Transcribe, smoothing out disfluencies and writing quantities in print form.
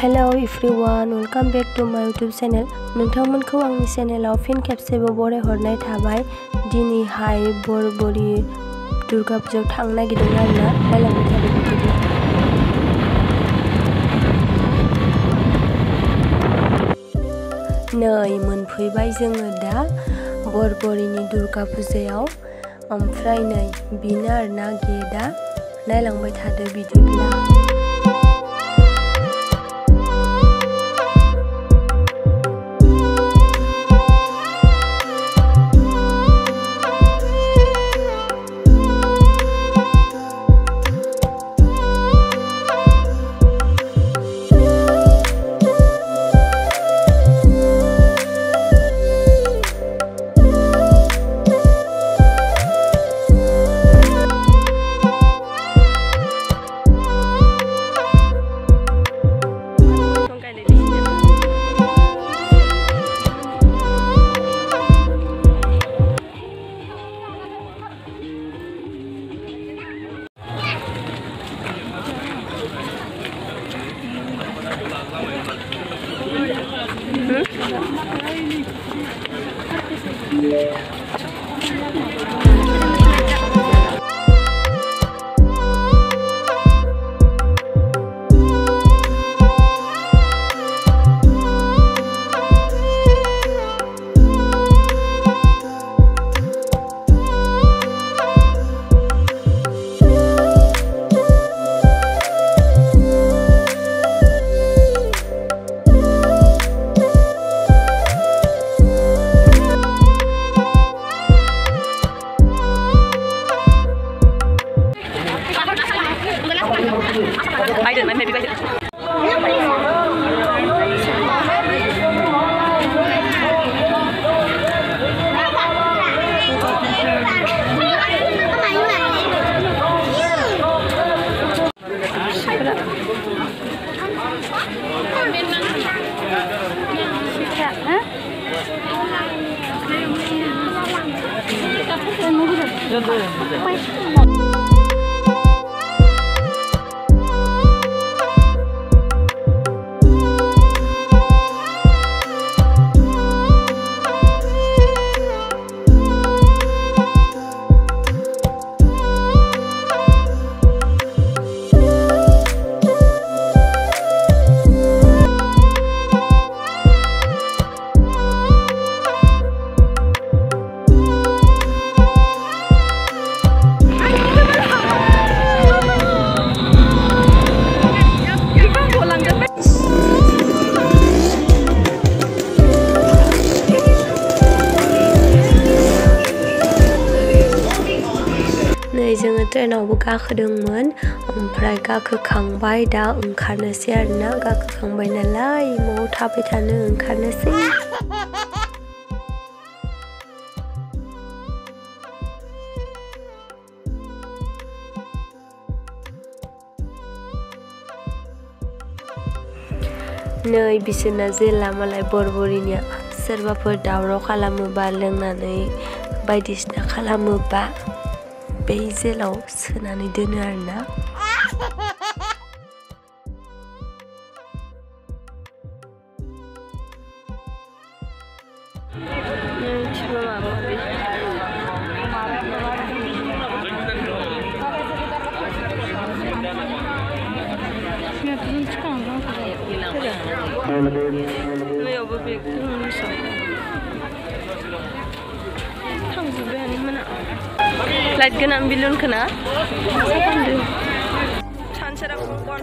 Hello everyone, welcome back to my YouTube channel. नोंथांमोनखौ आंनि चेनेलाव फिन खेबसेबाव बरायहरनाय थाबाय। दिनैहाय बरबरि दुर्गा पुजायाव थांनो नागिरदों आरोना नायलांबाय थादो बिदिब्ला। नै मोनफैबाय जोङो दा बरबरिनि दुर्गा पुजायाव। ओमफ्राय नै बेनो आरोना गेटआ, नायलांबाय थादो बिदिब्ला। जोङो ट्रेनावबो गाखोदोंमोन, ओमफ्राय गाखोखांबाय दा ओंखारनोसै आरोना। गाखोखांबाय नालाय न'आव थाबाय थानो ओंखारनोसै। नै बिसोरना जेला मालाय बरबरिनिया सोरबाफोर दावराव खालामोबा लोंनानै बायदिसिना खालामोबा बे जेलाव सोनानै दोनो आरोना। Light gonan bilun kana? Sansera kongkon.